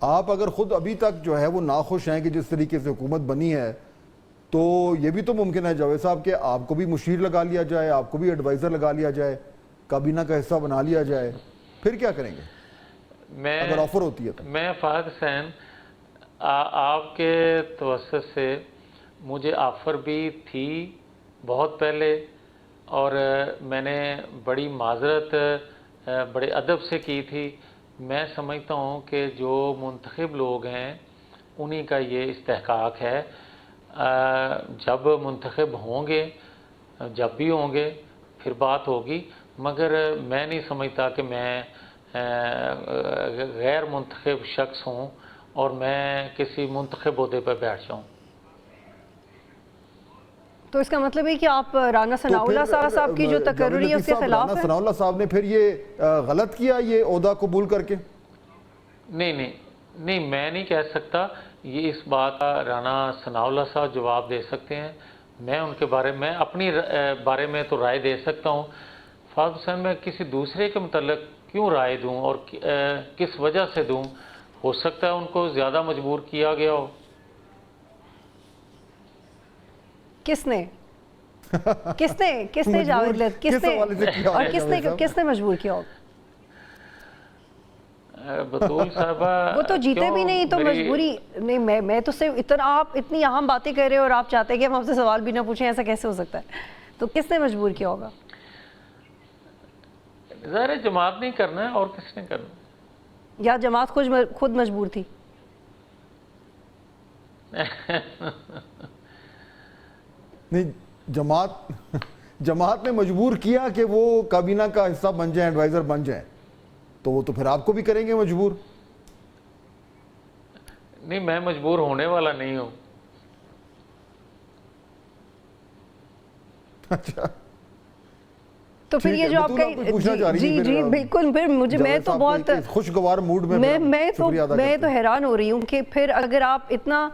آپ اگر خود ابھی تک جو ہے وہ ناخوش ہیں کہ جس طریقے سے حکومت بنی ہے، تو یہ بھی تو ممکن ہے جاوید صاحب کہ آپ کو بھی مشیر لگا لیا جائے، آپ کو بھی ایڈوائزر لگا لیا جائے، کابینہ کا حصہ بنا لیا جائے، پھر کیا کریں گے اگر آفر ہوتی ہے تو؟ میں فہد حسین آپ کے توسط سے مجھے آفر بھی تھی بہت پہلے، اور میں نے بڑی معذرت بڑے ادب سے کی تھی۔ میں سمجھتا ہوں کہ جو منتخب لوگ ہیں انہی کا یہ استحقاق ہے۔ جب منتخب ہوں گے، جب بھی ہوں گے پھر بات ہوگی، مگر میں نہیں سمجھتا کہ میں غیر منتخب شخص ہوں اور میں کسی منتخب عہدے پر بیٹھ جاؤں۔ تو اس کا مطلب ہے کہ آپ رانا ثناء اللہ صاحب کی جو تقرری ہے اس کے خلاف ہیں؟ رانا ثناء اللہ صاحب نے پھر یہ غلط کیا یہ عہدہ قبول کر کے؟ نہیں، میں نہیں کہہ سکتا یہ، اس بات کا رانا ثناء اللہ صاحب جواب دے سکتے ہیں۔ میں ان کے بارے میں اپنی بارے میں تو رائے دے سکتا ہوں، فہد حسین میں کسی دوسرے کے متعلق کیوں رائے دوں اور کس وجہ سے دوں؟ ہو سکتا ہے ان کو زیادہ مجبور کیا گیا ہو۔ کس نے جاوید اور کس نے مجبور کیا ہوگا؟ بطول صاحبہ وہ تو جیتے بھی نہیں تو مجبوری نہیں۔ میں تو صرف آپ اتنی اہم باتیں کر رہے ہو اور آپ چاہتے ہیں کہ ہم آپ سے سوال بھی نہ پوچھیں، ایسا کیسے ہو سکتا ہے؟ تو کس نے مجبور کیا ہوگا؟ ظاہر جماعت نہیں کرنا ہے، اور کس نے کرنا؟ یا جماعت خود مجبور تھی؟ نہیں، جماعت نے مجبور کیا کہ وہ کابینہ کا حصہ بن جائیں، ایڈوائزر بن جائیں، تو وہ تو پھر آپ کو بھی کریں گے مجبور۔ نہیں، میں مجبور ہونے والا نہیں ہوں۔ اچھا، تو پھر یہ جو آپ کا جی بالکل، پھر میں تو بہت خوشگوار موڈ میں تو حیران ہو رہی ہوں کہ پھر اگر آپ اتنا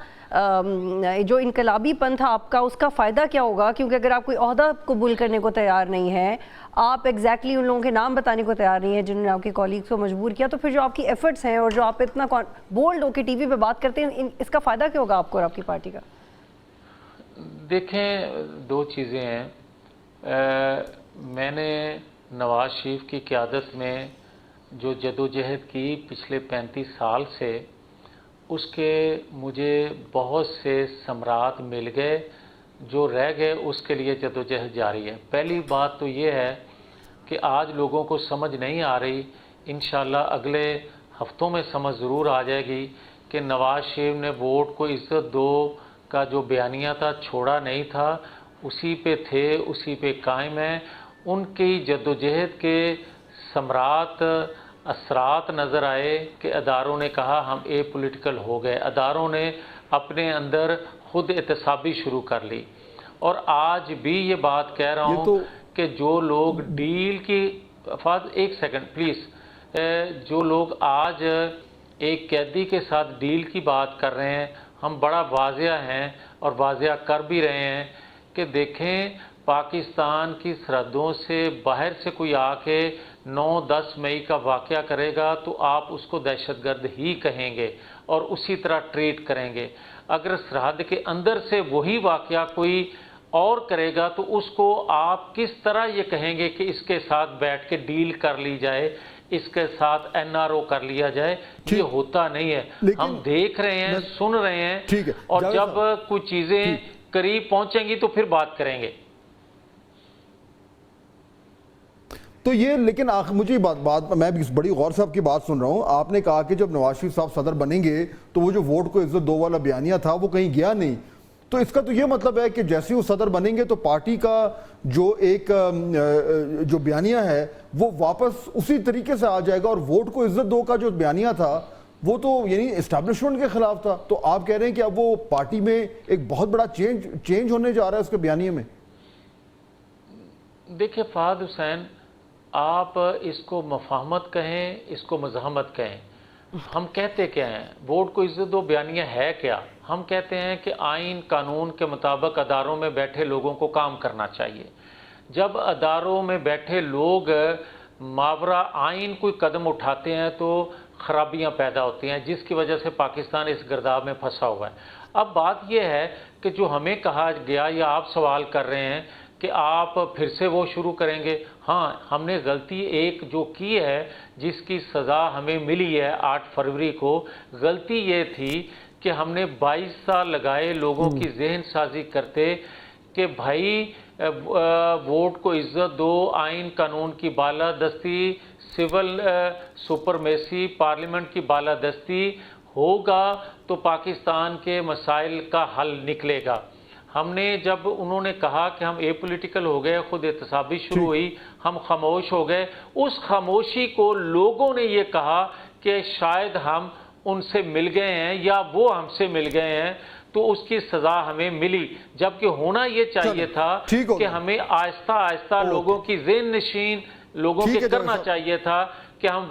جو انقلابی پن تھا آپ کا، اس کا فائدہ کیا ہوگا؟ کیونکہ اگر آپ کوئی عہدہ قبول کرنے کو تیار نہیں ہے، آپ ایگزیکٹلی ان لوگوں کے نام بتانے کو تیار نہیں ہیں جنہوں نے آپ کے کالیگز کو مجبور کیا، تو پھر جو آپ کی ایفرٹس ہیں اور جو آپ اتنا بولڈ ہو کے ٹی وی پہ بات کرتے ہیں، اس کا فائدہ کیا ہوگا آپ کو اور آپ کی پارٹی کا؟ دیکھیں، دو چیزیں ہیں۔ میں نے نواز شریف کی قیادت میں جو جدوجہد کی پچھلے 35 سال سے، اس کے مجھے بہت سے ثمرات مل گئے، جو رہ گئے اس کے لیے جدوجہد جاری ہے۔ پہلی بات تو یہ ہے کہ آج لوگوں کو سمجھ نہیں آ رہی، انشاءاللہ اگلے ہفتوں میں سمجھ ضرور آ جائے گی کہ نواز شریف نے ووٹ کو عزت دو کا جو بیانیہ تھا چھوڑا نہیں تھا، اسی پہ تھے، اسی پہ قائم ہیں۔ ان کی جدوجہد کے ثمرات، اثرات نظر آئے کہ اداروں نے کہا ہم اے پولیٹیکل ہو گئے، اداروں نے اپنے اندر خود احتسابی شروع کر لی۔ اور آج بھی یہ بات کہہ رہا ہوں کہ جو لوگ ڈیل کی ایک سیکنڈ پلیز، جو لوگ آج ایک قیدی کے ساتھ ڈیل کی بات کر رہے ہیں، ہم بڑا واضح ہیں اور واضح کر بھی رہے ہیں کہ دیکھیں، پاکستان کی سرحدوں سے باہر سے کوئی آ کے 9-10 مئی کا واقعہ کرے گا تو آپ اس کو دہشت گرد ہی کہیں گے اور اسی طرح ٹریٹ کریں گے۔ اگر سرحد کے اندر سے وہی واقعہ کوئی اور کرے گا تو اس کو آپ کس طرح یہ کہیں گے کہ اس کے ساتھ بیٹھ کے ڈیل کر لی جائے، اس کے ساتھ NRO کر لیا جائے؟ یہ ہوتا نہیں ہے۔ ہم دیکھ رہے ہیں، سن رہے ہیں، اور جب کچھ چیزیں قریب پہنچیں گی تو پھر بات کریں گے۔ تو یہ لیکن مجھے بات میں بھی بڑی غور سے آپ کی بات سن رہا ہوں۔ آپ نے کہا کہ جب نواز شریف صاحب صدر بنیں گے تو وہ جو ووٹ کو عزت دو والا بیانیہ تھا وہ کہیں گیا نہیں، تو اس کا تو یہ مطلب ہے کہ جیسے وہ صدر بنیں گے تو پارٹی کا جو ایک جو بیانیہ ہے وہ واپس اسی طریقے سے آ جائے گا، اور ووٹ کو عزت دو کا جو بیانیہ تھا وہ تو یعنی اسٹیبلشمنٹ کے خلاف تھا۔ تو آپ کہہ رہے ہیں کہ اب وہ پارٹی میں ایک بہت بڑا چینج ہونے جا رہا ہے اس کے بیانیے میں؟ دیکھیں فہد حسین، آپ اس کو مفاہمت کہیں، اس کو مزاحمت کہیں، ہم کہتے کیا ہیں؟ ووٹ کو عزت دو بیانیہ ہے کیا؟ ہم کہتے ہیں کہ آئین قانون کے مطابق اداروں میں بیٹھے لوگوں کو کام کرنا چاہیے۔ جب اداروں میں بیٹھے لوگ ماورا آئین کوئی قدم اٹھاتے ہیں تو خرابیاں پیدا ہوتی ہیں جس کی وجہ سے پاکستان اس گرداب میں پھنسا ہوا ہے۔ اب بات یہ ہے کہ جو ہمیں کہا گیا یا آپ سوال کر رہے ہیں کہ آپ پھر سے وہ شروع کریں گے، ہاں ہم نے غلطی ایک جو کی ہے جس کی سزا ہمیں ملی ہے 8 فروری کو، غلطی یہ تھی کہ ہم نے 22 سال لگائے لوگوں کی ذہن سازی کرتے کہ بھائی ووٹ کو عزت دو، آئین قانون کی بالادستی، سول سپرمیسی، پارلیمنٹ کی بالادستی ہوگا تو پاکستان کے مسائل کا حل نکلے گا۔ ہم نے جب انہوں نے کہا کہ ہم اے پولیٹیکل ہو گئے، خود احتسابی شروع ہوئی، ہم خاموش ہو گئے، اس خاموشی کو لوگوں نے یہ کہا کہ شاید ہم ان سے مل گئے ہیں یا وہ ہم سے مل گئے ہیں، تو اس کی سزا ہمیں ملی، جبکہ ہونا یہ چاہیے تھا کہ ہمیں آہستہ آہستہ لوگوں کی ذہن نشین لوگوں کے کرنا چاہیے تھا کہ ہم